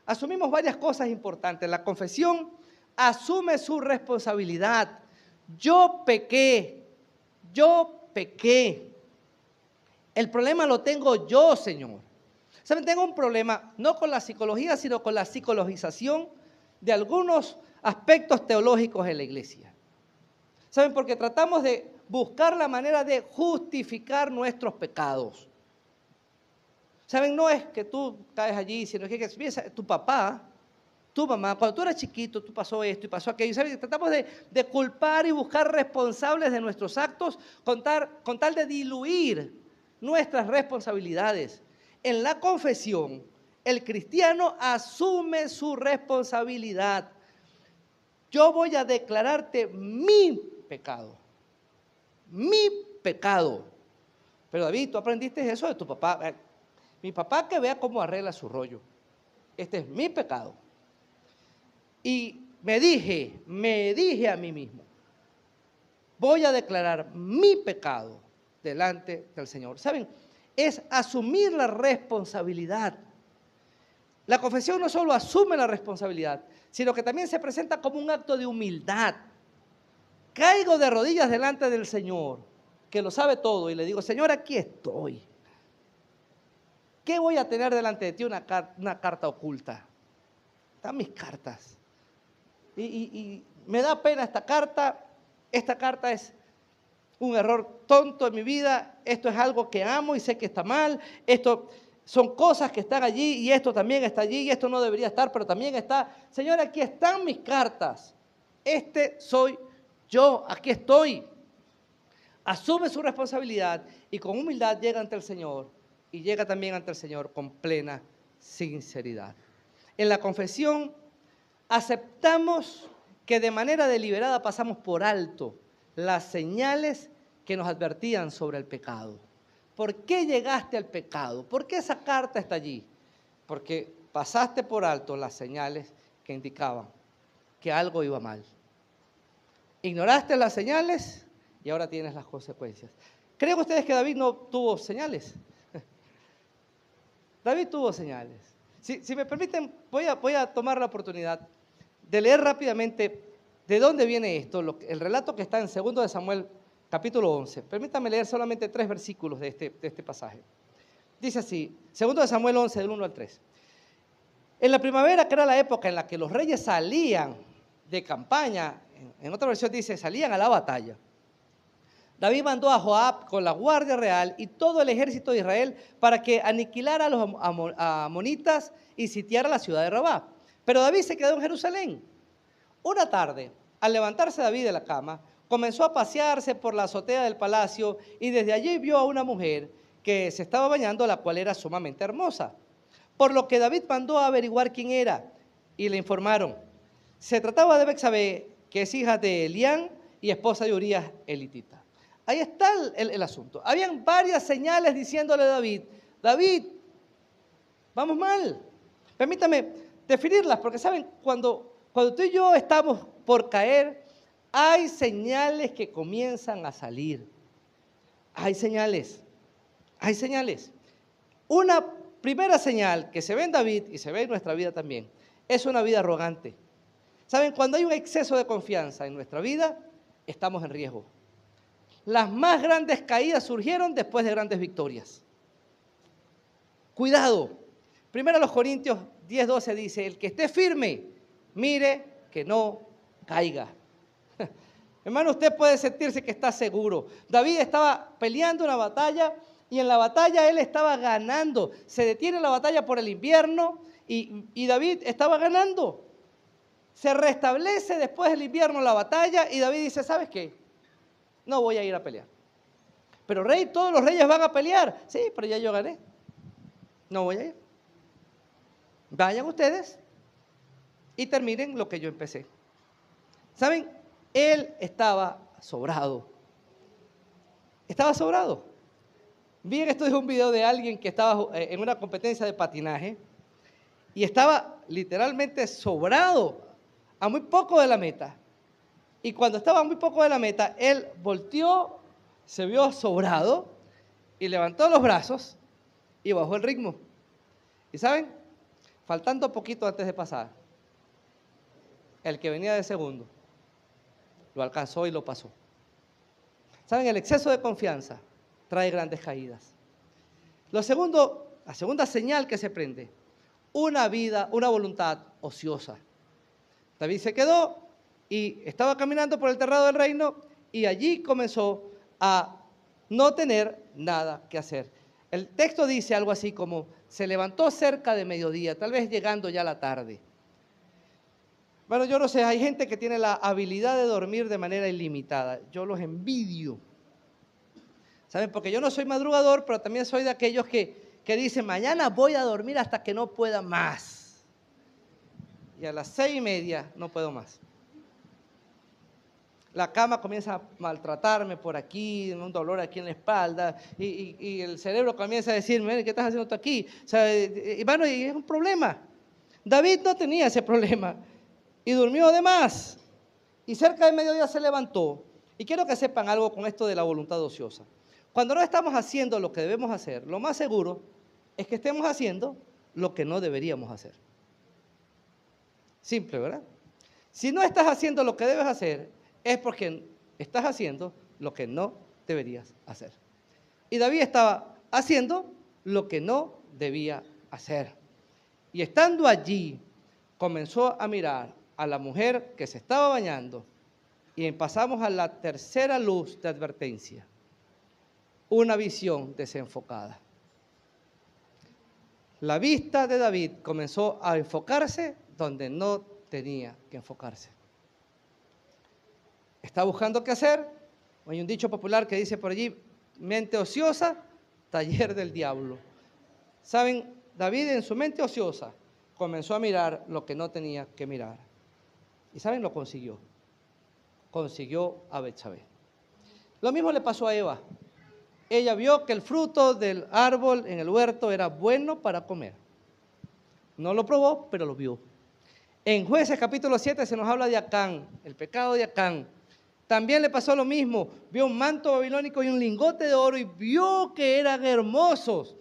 asumimos varias cosas importantes. La confesión asume su responsabilidad. Yo pequé. El problema lo tengo yo, Señor. ¿Saben? Tengo un problema no con la psicología, sino con la psicologización de algunos aspectos teológicos en la iglesia. ¿Saben? Porque tratamos de buscar la manera de justificar nuestros pecados. ¿Saben? No es que tú caes allí, sino que piensa, tu papá, tu mamá, cuando tú eras chiquito, tú pasó esto y pasó aquello. ¿Saben? Tratamos de culpar y buscar responsables de nuestros actos con tal de diluir nuestras responsabilidades. En la confesión, el cristiano asume su responsabilidad. Yo voy a declararte mi pecado. Mi pecado. Pero David, tú aprendiste eso de tu papá. Mi papá, que vea cómo arregla su rollo. Este es mi pecado. Y me dije a mí mismo: voy a declarar mi pecado delante del Señor. ¿Saben? Es asumir la responsabilidad. La confesión no solo asume la responsabilidad, sino que también se presenta como un acto de humildad. Caigo de rodillas delante del Señor, que lo sabe todo, y le digo: Señor, aquí estoy. ¿Qué voy a tener delante de ti? Una carta oculta. Están mis cartas. Y me da pena esta carta. Esta carta es un error tonto en mi vida. Esto es algo que amo y sé que está mal. Esto son cosas que están allí y esto también está allí y esto no debería estar, pero también está. Señor, aquí están mis cartas. Este soy yo, aquí estoy. Asume su responsabilidad y con humildad llega ante el Señor, y llega también ante el Señor con plena sinceridad. En la confesión aceptamos que de manera deliberada pasamos por alto las señales que nos advertían sobre el pecado. ¿Por qué llegaste al pecado? ¿Por qué esa carta está allí? Porque pasaste por alto las señales que indicaban que algo iba mal. Ignoraste las señales y ahora tienes las consecuencias. ¿Creen ustedes que David no tuvo señales? David tuvo señales. Si me permiten, voy a tomar la oportunidad de leer rápidamente de dónde viene esto, el relato que está en 2 de Samuel, capítulo 11. Permítanme leer solamente 3 versículos de este pasaje. Dice así, 2 de Samuel 11, del 1 al 3. En la primavera, que era la época en la que los reyes salían de campaña, en otra versión dice, salían a la batalla. David mandó a Joab con la guardia real y todo el ejército de Israel para que aniquilara a los amonitas y sitiara la ciudad de Rabá. Pero David se quedó en Jerusalén. Una tarde, al levantarse David de la cama, comenzó a pasearse por la azotea del palacio y desde allí vio a una mujer que se estaba bañando, la cual era sumamente hermosa. Por lo que David mandó a averiguar quién era y le informaron. Se trataba de Betsabé, que es hija de Elián y esposa de Urías elitita. Ahí está el asunto. Habían varias señales diciéndole a David, David, vamos mal. Permítame definirlas, porque saben, cuando tú y yo estamos por caer, hay señales que comienzan a salir. Hay señales. Una primera señal que se ve en David y se ve en nuestra vida también, es una vida arrogante. ¿Saben? Cuando hay un exceso de confianza en nuestra vida, estamos en riesgo. Las más grandes caídas surgieron después de grandes victorias. Cuidado. Primero los Corintios 10:12 dice, el que esté firme, mire que no caiga. Hermano, usted puede sentirse que está seguro. David estaba peleando una batalla y en la batalla él estaba ganando. Se detiene la batalla por el invierno y David estaba ganando. Se restablece después del invierno la batalla y David dice, ¿sabes qué? No voy a ir a pelear. Pero rey, todos los reyes van a pelear. Sí, pero ya yo gané. No voy a ir. Vayan ustedes y terminen lo que yo empecé. ¿Saben? Él estaba sobrado. Estaba sobrado. Vi en esto de un video de alguien que estaba en una competencia de patinaje y estaba literalmente sobrado a muy poco de la meta. Y cuando estaba muy poco de la meta, él volteó, se vio sobrado y levantó los brazos y bajó el ritmo. ¿Y saben? Faltando poquito antes de pasar, el que venía de segundo lo alcanzó y lo pasó. ¿Saben? El exceso de confianza trae grandes caídas. La segunda señal que se prende, una voluntad ociosa. David se quedó y estaba caminando por el terrado del reino y allí comenzó a no tener nada que hacer. El texto dice algo así como, se levantó cerca de mediodía, tal vez llegando ya la tarde. Bueno, yo no sé, hay gente que tiene la habilidad de dormir de manera ilimitada. Yo los envidio. ¿Saben? Porque yo no soy madrugador, pero también soy de aquellos que dicen, mañana voy a dormir hasta que no pueda más. Y a las 6:30 no puedo más. La cama comienza a maltratarme por aquí, un dolor aquí en la espalda, y el cerebro comienza a decirme, ¿qué estás haciendo tú aquí? O sea, hermano, y es un problema. David no tenía ese problema y durmió de más. Y cerca de mediodía se levantó. Y quiero que sepan algo con esto de la voluntad ociosa. Cuando no estamos haciendo lo que debemos hacer, lo más seguro es que estemos haciendo lo que no deberíamos hacer. Simple, ¿verdad? Si no estás haciendo lo que debes hacer, es porque estás haciendo lo que no deberías hacer. Y David estaba haciendo lo que no debía hacer. Y estando allí, comenzó a mirar a la mujer que se estaba bañando y pasamos a la tercera luz de advertencia. Una visión desenfocada. La vista de David comenzó a enfocarse donde no tenía que enfocarse. Está buscando qué hacer. Hay un dicho popular que dice por allí, mente ociosa, taller del diablo. ¿Saben? David en su mente ociosa comenzó a mirar lo que no tenía que mirar. ¿Y saben? Lo consiguió. Consiguió a Betsabé. Lo mismo le pasó a Eva. Ella vio que el fruto del árbol en el huerto era bueno para comer. No lo probó, pero lo vio. En Jueces capítulo 7 se nos habla de Acán, el pecado de Acán. También le pasó lo mismo. Vio un manto babilónico y un lingote de oro y vio que eran hermosos.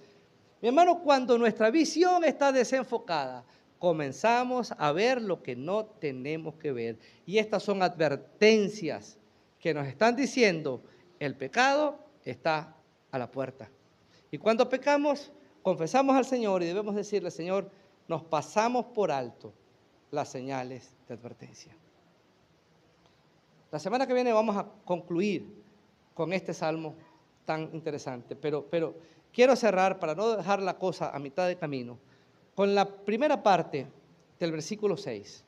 Mi hermano, cuando nuestra visión está desenfocada, comenzamos a ver lo que no tenemos que ver. Y estas son advertencias que nos están diciendo, el pecado está a la puerta. Y cuando pecamos, confesamos al Señor y debemos decirle, Señor, nos pasamos por alto las señales de advertencia. La semana que viene vamos a concluir con este salmo tan interesante, pero quiero cerrar, para no dejar la cosa a mitad de camino, con la primera parte del versículo 6.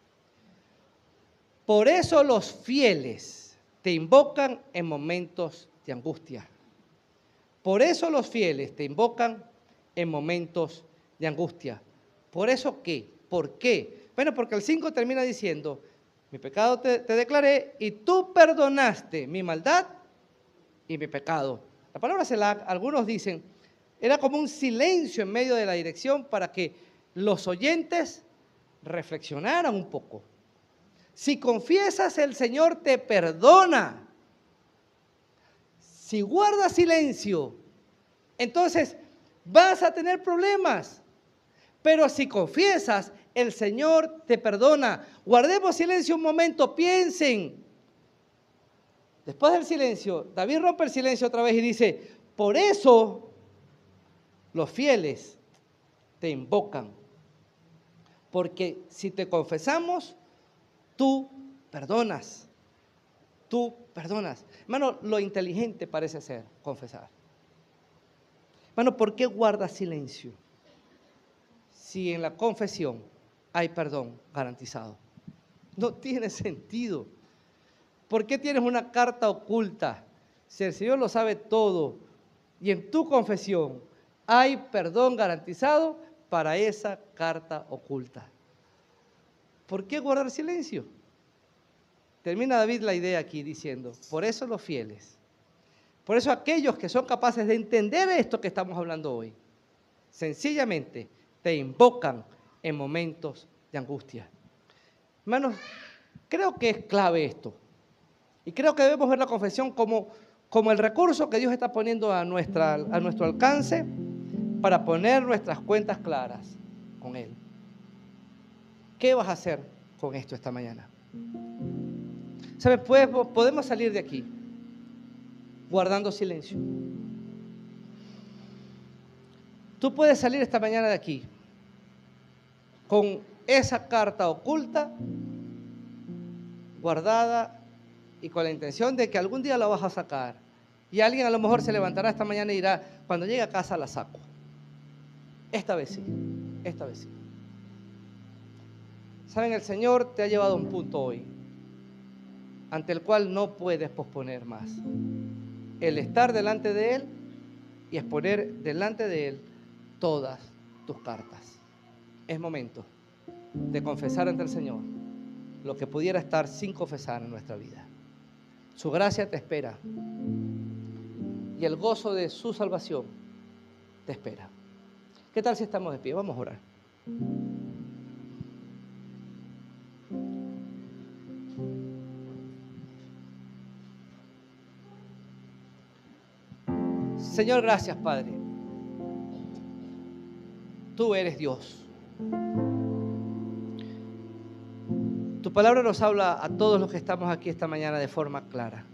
Por eso los fieles te invocan en momentos de angustia. Por eso los fieles te invocan en momentos de angustia. ¿Por eso qué? ¿Por qué? Bueno, porque el 5 termina diciendo, mi pecado te declaré y tú perdonaste mi maldad y mi pecado. La palabra Selah, algunos dicen, era como un silencio en medio de la dirección para que los oyentes reflexionaran un poco. Si confiesas, el Señor te perdona. Si guardas silencio, entonces vas a tener problemas. Pero si confiesas, el Señor te perdona. Guardemos silencio un momento, piensen. Después del silencio, David rompe el silencio otra vez y dice, por eso los fieles te invocan. Porque si te confesamos, tú perdonas. Tú perdonas. Hermano, lo inteligente parece ser confesar. Hermano, ¿por qué guardas silencio? Si en la confesión hay perdón garantizado. No tiene sentido. ¿Por qué tienes una carta oculta? Si el Señor lo sabe todo y en tu confesión hay perdón garantizado para esa carta oculta. ¿Por qué guardar silencio? Termina David la idea aquí diciendo, por eso los fieles, por eso aquellos que son capaces de entender esto que estamos hablando hoy, sencillamente te invocan en momentos de angustia. Hermanos, creo que es clave esto. Y creo que debemos ver la confesión como el recurso que Dios está poniendo a nuestro alcance para poner nuestras cuentas claras con Él. ¿Qué vas a hacer con esto esta mañana? ¿Sabes? Podemos salir de aquí guardando silencio. Tú puedes salir esta mañana de aquí con esa carta oculta, guardada y con la intención de que algún día la vas a sacar. Y alguien a lo mejor se levantará esta mañana y dirá, cuando llegue a casa la saco. Esta vez sí, esta vez sí. ¿Saben? El Señor te ha llevado a un punto hoy ante el cual no puedes posponer más. El estar delante de Él y exponer delante de Él todas tus cartas. Es momento de confesar ante el Señor lo que pudiera estar sin confesar en nuestra vida. Su gracia te espera y el gozo de su salvación te espera. ¿Qué tal si estamos de pie? Vamos a orar. Señor, gracias, Padre. Tú eres Dios. Tu palabra nos habla a todos los que estamos aquí esta mañana de forma clara.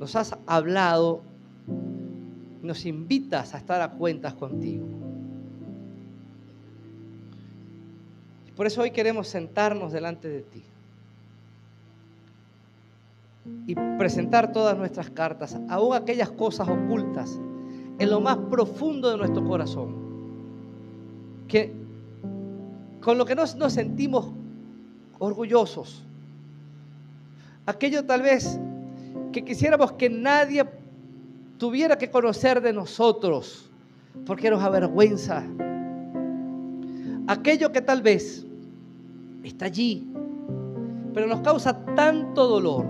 Nos has hablado, nos invitas a estar a cuentas contigo. Por eso hoy queremos sentarnos delante de ti y presentar todas nuestras cartas, aún aquellas cosas ocultas en lo más profundo de nuestro corazón, que con lo que nos sentimos orgullosos, aquello tal vez que quisiéramos que nadie tuviera que conocer de nosotros, porque nos avergüenza, aquello que tal vez está allí, pero nos causa tanto dolor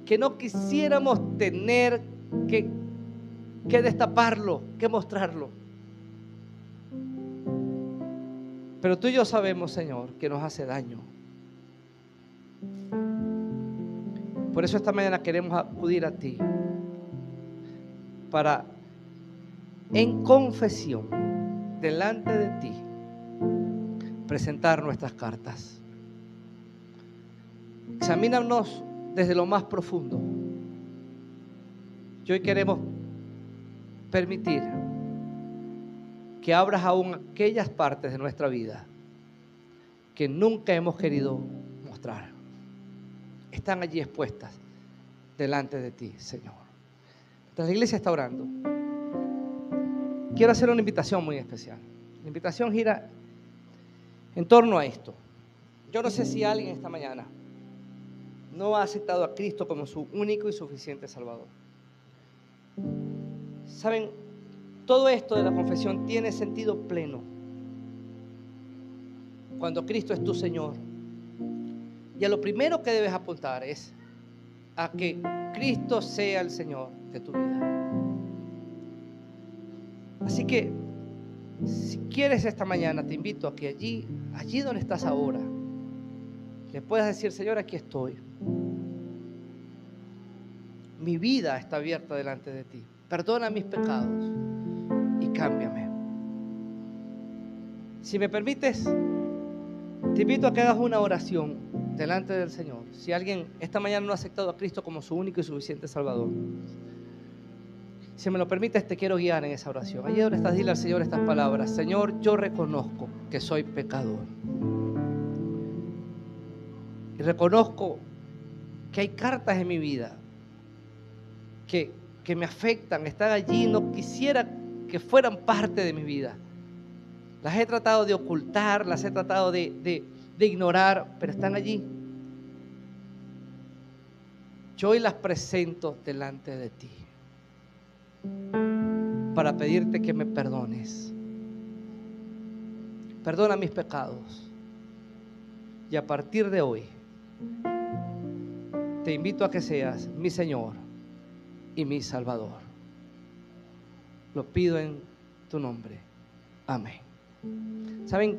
que no quisiéramos tener que destaparlo, que mostrarlo. Pero tú y yo sabemos, Señor, que nos hace daño. Por eso esta mañana queremos acudir a ti para, en confesión, delante de ti, presentar nuestras cartas. Examínanos desde lo más profundo. Y hoy queremos permitir que abras aún aquellas partes de nuestra vida que nunca hemos querido mostrar. Están allí expuestas delante de ti, Señor. Mientras la iglesia está orando, quiero hacer una invitación muy especial. La invitación gira en torno a esto. Yo no sé si alguien esta mañana no ha aceptado a Cristo como su único y suficiente Salvador. Saben, todo esto de la confesión tiene sentido pleno cuando Cristo es tu Señor. Y a lo primero que debes apuntar es a que Cristo sea el Señor de tu vida. Así que, si quieres esta mañana, te invito a que allí donde estás ahora, le puedas decir: Señor, aquí estoy. Mi vida está abierta delante de ti. Perdona mis pecados y cámbiame. Si me permites, te invito a que hagas una oración delante del Señor. Si alguien esta mañana no ha aceptado a Cristo como su único y suficiente Salvador, si me lo permites, te quiero guiar en esa oración. Allí donde estás, dile al Señor estas palabras: Señor, yo reconozco que soy pecador. Y reconozco que hay cartas en mi vida que me afectan, están allí, no quisiera que fueran parte de mi vida. Las he tratado de ocultar, las he tratado de ignorar, pero están allí. Yo hoy las presento delante de ti para pedirte que me perdones. Perdona mis pecados. Y a partir de hoy, te invito a que seas mi Señor y mi Salvador. Lo pido en tu nombre. Amén. ¿Saben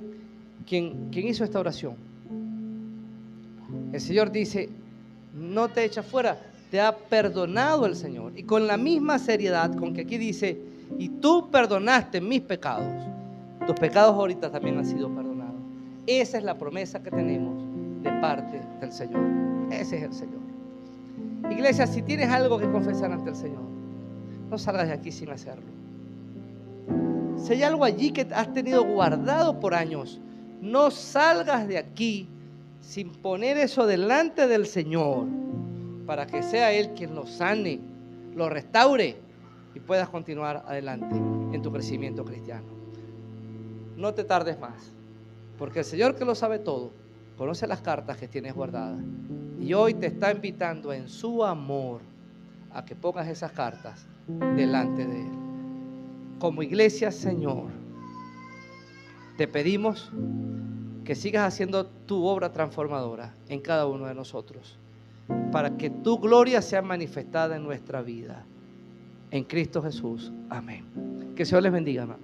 quién hizo esta oración? El Señor dice: no te echa fuera, te ha perdonado el Señor. Y con la misma seriedad con que aquí dice: y tú perdonaste mis pecados, tus pecados ahorita también han sido perdonados. Esa es la promesa que tenemos de parte del Señor. Ese es el Señor. Iglesia, si tienes algo que confesar ante el Señor, no salgas de aquí sin hacerlo. Si hay algo allí que has tenido guardado por años, no salgas de aquí sin poner eso delante del Señor, para que sea Él quien lo sane, lo restaure y puedas continuar adelante en tu crecimiento cristiano. No te tardes más, porque el Señor, que lo sabe todo, conoce las cartas que tienes guardadas, y hoy te está invitando en su amor a que pongas esas cartas delante de Él. Como iglesia, Señor, te pedimos que sigas haciendo tu obra transformadora en cada uno de nosotros, para que tu gloria sea manifestada en nuestra vida. En Cristo Jesús. Amén. Que el Señor les bendiga, hermano.